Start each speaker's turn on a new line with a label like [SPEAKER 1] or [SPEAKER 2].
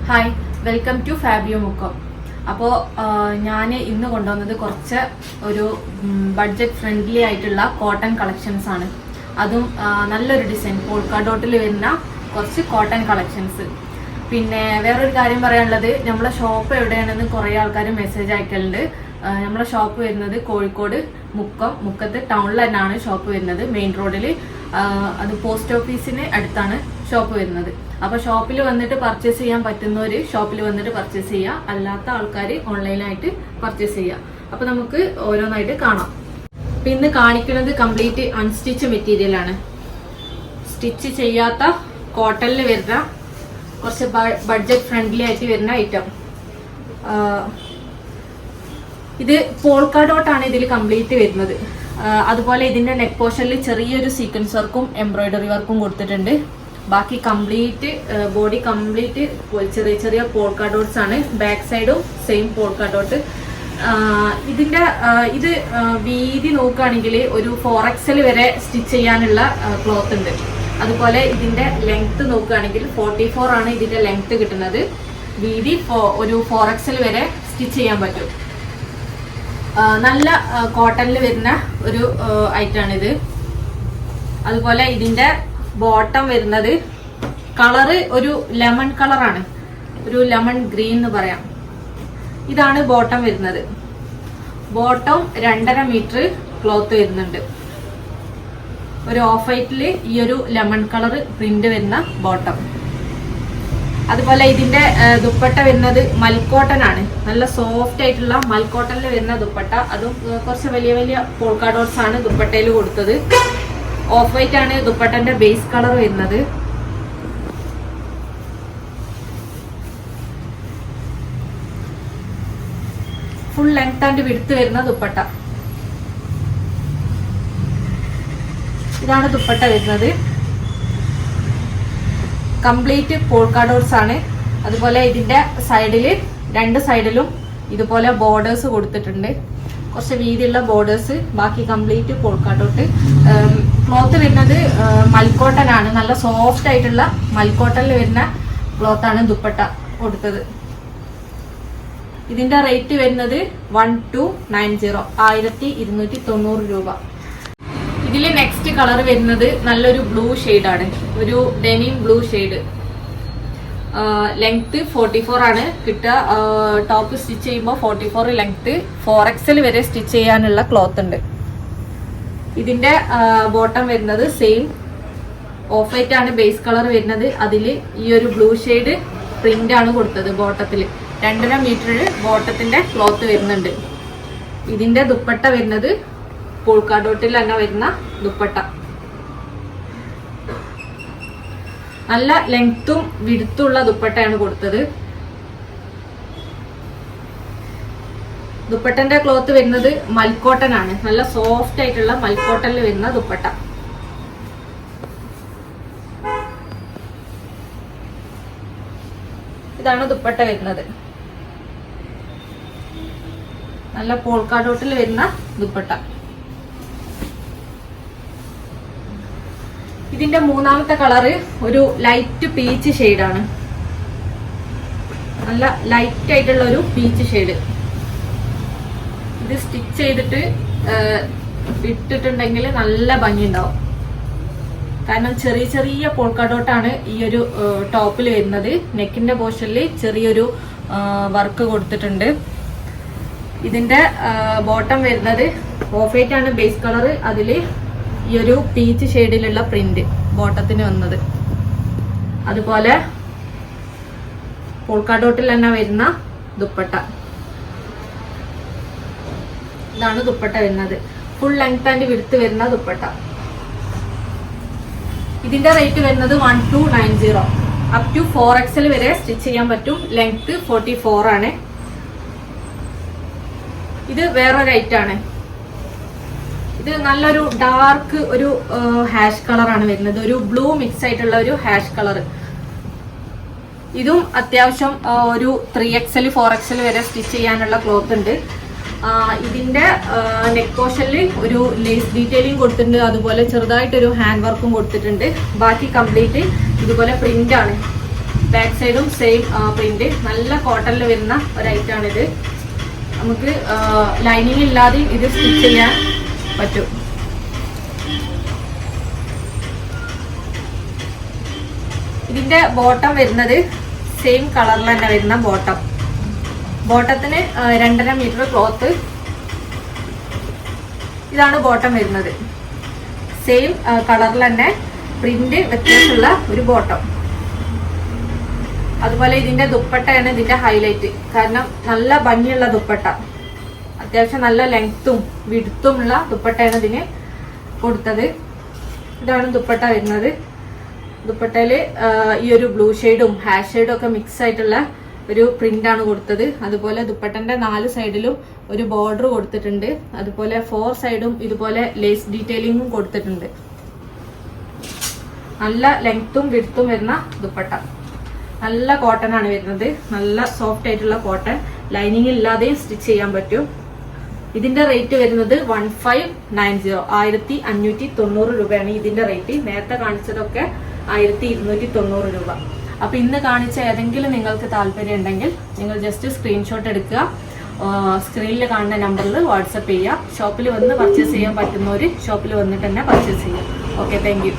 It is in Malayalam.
[SPEAKER 1] Hi, welcome to Fabio Mukkam. അപ്പോൾ ഞാൻ ഇന്ന് കൊണ്ടുവന്നത് കുറച്ച് ഒരു ബഡ്ജറ്റ് ഫ്രണ്ട്ലി ആയിട്ടുള്ള കോട്ടൺ കളക്ഷൻസ് ആണ്. അതും നല്ലൊരു ഡിസൈൻ പോൾക്ക ഡോട്ടിൽ വരുന്ന കുറച്ച് കോട്ടൺ കളക്ഷൻസ്. പിന്നെ വേറൊരു കാര്യം പറയാനുള്ളത്, നമ്മളെ ഷോപ്പ് എവിടെയാണെന്ന് കുറേ ആൾക്കാർ മെസ്സേജ് അയക്കലുണ്ട്. നമ്മളെ ഷോപ്പ് വരുന്നത് കോഴിക്കോട് മുക്കത്ത് ടൗണിൽ തന്നെയാണ് ഷോപ്പ് വരുന്നത്, മെയിൻ റോഡിൽ. അത് പോസ്റ്റ് ഓഫീസിന് അടുത്താണ് ഷോപ്പ് വരുന്നത്. അപ്പോൾ ഷോപ്പിൽ വന്നിട്ട് പർച്ചേസ് ചെയ്യാൻ പറ്റുന്നവർ ഷോപ്പിൽ വന്നിട്ട് പർച്ചേസ് ചെയ്യുക, അല്ലാത്ത ആൾക്കാർ ഓൺലൈനായിട്ട് പർച്ചേസ് ചെയ്യുക. അപ്പോൾ നമുക്ക് ഓരോന്നായിട്ട് കാണാം. അപ്പം ഇന്ന് കാണിക്കുന്നത് കംപ്ലീറ്റ് അൺസ്റ്റിച്ച് മെറ്റീരിയലാണ്. സ്റ്റിച്ച് ചെയ്യാത്ത കോട്ടണിൽ വരുന്ന കുറച്ച് ബഡ്ജറ്റ് ഫ്രണ്ട്ലി ആയിട്ട് വരുന്ന ഐറ്റം. ഇത് പോൾക്ക ഡോട്ടാണ് ഇതിൽ കംപ്ലീറ്റ് വരുന്നത്. അതുപോലെ ഇതിന്റെ നെക്ക് പോർഷനിൽ ചെറിയൊരു സീക്വൻസ് വർക്കും എംബ്രോയിഡറി വർക്കും കൊടുത്തിട്ടുണ്ട്. ബാക്കി കംപ്ലീറ്റ് ബോഡി കംപ്ലീറ്റ് ചെറിയ ചെറിയ പോൾക്ക ഡോട്ട്സ് ആണ്. ബാക്ക് സൈഡും സെയിം പോൾക്ക ഡോട്ട്. ഇത് വീതി നോക്കുകയാണെങ്കിൽ ഒരു 4XL വരെ സ്റ്റിച്ച് ചെയ്യാനുള്ള ക്ലോത്ത് ഉണ്ട്. അതുപോലെ ഇതിന്റെ ലെങ്ത് നോക്കുകയാണെങ്കിൽ 44 ആണ് ഇതിന്റെ ലെങ്ത് കിട്ടുന്നത്. വീതി ഒരു 4XL വരെ സ്റ്റിച്ച് ചെയ്യാൻ പറ്റും. നല്ല കോട്ടണിൽ വരുന്ന ഒരു ഐറ്റാണിത്. അതുപോലെ ഇതിന്റെ ബോട്ടം വരുന്നത് കളറ് ഒരു ലെമൺ കളറാണ്, ഒരു ലെമൺ ഗ്രീൻ എന്ന് പറയാം. ഇതാണ് ബോട്ടം വരുന്നത്. ബോട്ടം 2.5 മീറ്റർ ക്ലോത്ത് വരുന്നുണ്ട്. ഒരു ഓഫ് വൈറ്റില് ഈ ഒരു ലെമൺ കളർ പ്രിന്റ് വരുന്ന ബോട്ടം. അതുപോലെ ഇതിന്റെ ദുപ്പട്ട വരുന്നത് മൽക്കോട്ടൺ ആണ്. നല്ല സോഫ്റ്റ് ആയിട്ടുള്ള മൽക്കോട്ടണിൽ വരുന്ന ദുപ്പട്ട. അതും കുറച്ച് വലിയ വലിയ പോൾക്ക ഡോട്ട്സ് ആണ് ദുപ്പട്ടയിൽ കൊടുത്തത്. ഓഫ് വൈറ്റ് ആണ് ദുപ്പട്ടന്റെ ബേസ് കളർ വരുന്നത്. ഫുൾ ലെങ്ത് ആൻഡ് വിഡ്ത്ത് വരുന്ന ദുപ്പട്ട. ഇതാണ് ദുപ്പട്ട വരുന്നത്. കംപ്ലീറ്റ് പോൾക്ക ഡോട്ട്സ് ആണ്. അതുപോലെ ഇതിന്റെ സൈഡില് 2 സൈഡിലും ഇതുപോലെ ബോർഡേഴ്സ് കൊടുത്തിട്ടുണ്ട്. കുറച്ച് വീതിയുള്ള ബോർഡേഴ്സ്. ബാക്കി കംപ്ലീറ്റ് പോൾക്ക ഡോട്ട്. ക്ലോത്ത് വരുന്നത് മൽക്കോട്ടൺ ആണ്. നല്ല സോഫ്റ്റ് ആയിട്ടുള്ള മൽക്കോട്ടണിൽ വരുന്ന ക്ലോത്ത് ആണ് ദുപ്പട്ട കൊടുത്തത്. ഇതിന്റെ റേറ്റ് വരുന്നത് 1290, 1290 രൂപ. ഇതില് നെക്സ്റ്റ് കളർ വരുന്നത് നല്ലൊരു ബ്ലൂ ആണ്, ഒരു ഡെനിം ബ്ലൂ ഷെയ്ഡ്. ലെങ്ത് 44 ആണ് കിട്ടുക. ടോപ്പ് സ്റ്റിച്ച് ചെയ്യുമ്പോൾ 44 ലെങ്ത്. 4XL വരെ സ്റ്റിച്ച് ചെയ്യാനുള്ള ക്ലോത്ത് ഉണ്ട്. ഇതിന്റെ ബോട്ടം വരുന്നത് സെയിം ഓഫ് വൈറ്റ് ആണ് ബേസ് കളർ വരുന്നത്. അതിൽ ഈ ഒരു ബ്ലൂ ഷെയ്ഡ് പ്രിന്റ് ആണ് കൊടുത്തത് ബോട്ടത്തിൽ. 2.5 മീറ്റർ ബോട്ടത്തിന്റെ ക്ലോത്ത് വരുന്നുണ്ട്. ഇതിന്റെ ദുപ്പട്ട വരുന്നത് പോൾക്ക ഡോട്ടിൽ തന്നെ വരുന്ന ദുപ്പട്ട. നല്ല ലെങ്ത്തും വിഡ്ത്തുള്ള ദുപ്പട്ടയാണ് കൊടുത്തത്. ദുപ്പട്ടന്റെ ക്ലോത്ത് വരുന്നത് മൽക്കോട്ടൺ ആണ്. നല്ല സോഫ്റ്റ് ആയിട്ടുള്ള മൽക്കോട്ടണിൽ വരുന്ന ദുപ്പട്ട. ഇതാണ് ദുപ്പട്ട വരുന്നത്. നല്ല പോൾക്ക ഡോട്ടിൽ വരുന്ന ദുപ്പട്ട. ഇതിന്റെ മൂന്നാമത്തെ കളറ് ഒരു ലൈറ്റ് പീച്ച് ഷെയ്ഡാണ്. നല്ല ലൈറ്റ് ആയിട്ടുള്ള ഒരു പീച്ച് ഷെയ്ഡ്. ഇത് സ്റ്റിച്ച് ചെയ്തിട്ട് ഇട്ടിട്ടുണ്ടെങ്കിൽ നല്ല ഭംഗി ഉണ്ടാവും. കാരണം ചെറിയ ചെറിയ പോൾക്ക ഡോട്ടാണ് ഈ ഒരു ടോപ്പിൽ വരുന്നത്. നെക്കിന്റെ പോർഷനിൽ ചെറിയൊരു വർക്ക് കൊടുത്തിട്ടുണ്ട്. ഇതിന്റെ ബോട്ടം വരുന്നത് ഓഫ് വൈറ്റ് ആണ് ബേസ് കളർ. അതില് ഈ ഒരു പീച്ച് ഷെയ്ഡിലുള്ള പ്രിന്റ് ബോട്ടത്തിന് വന്നത്. അതുപോലെ പോൾക്ക ഡോട്ടിൽ തന്നെ വരുന്ന ദുപ്പട്ട. ഇതാണ് ദുപ്പട്ട വരുന്നത്. ഫുൾ ലെങ്ത് ആൻഡ് വിഡ്ത്ത് വരുന്ന ദുപ്പട്ട. ഇതിന്റെ റേറ്റ് വരുന്നത് 1290. അപ് ടു 4XL വരെ സ്റ്റിച്ച് ചെയ്യാൻ പറ്റും. ലെങ്ത് 44 ആണ്. ഇത് വേറൊരു ഐറ്റാണ്. ഇത് നല്ലൊരു ഡാർക്ക് ഒരു ഹാഷ് കളറാണ് വരുന്നത്. ഒരു ബ്ലൂ മിക്സ് ആയിട്ടുള്ള ഒരു ഹാഷ് കളർ. ഇതും അത്യാവശ്യം ഒരു 3XL 4XL വരെ സ്റ്റിച്ച് ചെയ്യാനുള്ള ക്ലോത്ത് ഉണ്ട്. ഇതിന്റെ നെക്ക് പോർഷനിൽ ഒരു ലേസ് ഡീറ്റെയിലിംഗ് കൊടുത്തിട്ടുണ്ട്. അതുപോലെ ചെറുതായിട്ടൊരു ഹാൻഡ് വർക്കും കൊടുത്തിട്ടുണ്ട്. ബാക്കി കംപ്ലീറ്റ് ഇതുപോലെ പ്രിന്റ് ആണ്. ബാക്ക് സൈഡും സെയിം പ്രിന്റ്. നല്ല കോട്ടണിൽ വരുന്ന ഒരു ഐറ്റാണിത്. നമുക്ക് ലൈനിങ് ഇല്ലാതെയും ഇത് സ്റ്റിച്ച് ചെയ്യാൻ പറ്റും. ഇതിന്റെ ബോട്ടം വരുന്നത് സെയിം കളറിൽ തന്നെ വരുന്ന ബോട്ടത്തിന് 2.5 മീറ്റർ ക്ലോത്ത്. ഇതാണ് ബോട്ടം വരുന്നത്. സെയിം കളറിൽ തന്നെ പ്രിന്റ് വ്യത്യാസമുള്ള ഒരു ബോട്ടം. അതുപോലെ ഇതിന്റെ ദുപ്പട്ടയാണ് ഇതിന്റെ ഹൈലൈറ്റ്. കാരണം നല്ല ഭംഗിയുള്ള ദുപ്പട്ട, അത്യാവശ്യം നല്ല ലെങ്ത്തും വിഡ്ത്തുമുള്ള ദുപ്പട്ടയാണ് ഇതിന് കൊടുത്തത്. ഇതാണ് ദുപ്പട്ട വരുന്നത്. ദുപ്പട്ടയില് ഈ ഒരു ബ്ലൂ ഷെയ്ഡും ഹാഷ് ഷെയ്ഡും ഒക്കെ മിക്സ് ആയിട്ടുള്ള ഒരു പ്രിന്റ് ആണ് കൊടുത്തത്. അതുപോലെ ദുപ്പട്ടന്റെ 4 സൈഡിലും ഒരു ബോർഡർ കൊടുത്തിട്ടുണ്ട്. അതുപോലെ 4 സൈഡും ഇതുപോലെ ലേസ് ഡീറ്റെയിലിംഗും കൊടുത്തിട്ടുണ്ട്. നല്ല ലെങ്ത്തും വിഡ്ത്തും വരുന്ന ദുപ്പട്ട. നല്ല കോട്ടൺ ആണ് വരുന്നത്. നല്ല സോഫ്റ്റ് ആയിട്ടുള്ള കോട്ടൺ. ലൈനിങ് ഇല്ലാതെയും സ്റ്റിച്ച് ചെയ്യാൻ പറ്റും. ഇതിന്റെ റേറ്റ് വരുന്നത് 1590, 1590 രൂപയാണ് ഇതിന്റെ റേറ്റ്. നേരത്തെ കാണിച്ചതൊക്കെ 1290 രൂപ. അപ്പൊ ഇന്ന് കാണിച്ച ഏതെങ്കിലും നിങ്ങൾക്ക് താല്പര്യം ഉണ്ടെങ്കിൽ നിങ്ങൾ ജസ്റ്റ് സ്ക്രീൻഷോട്ട് എടുക്കുക, സ്ക്രീനിൽ കാണുന്ന നമ്പറിൽ വാട്സപ്പ് ചെയ്യുക. ഷോപ്പിൽ വന്ന് പർച്ചേസ് ചെയ്യാൻ പറ്റുന്നവർ ഷോപ്പിൽ വന്നിട്ട് തന്നെ പർച്ചേസ് ചെയ്യാം. Okay, thank you.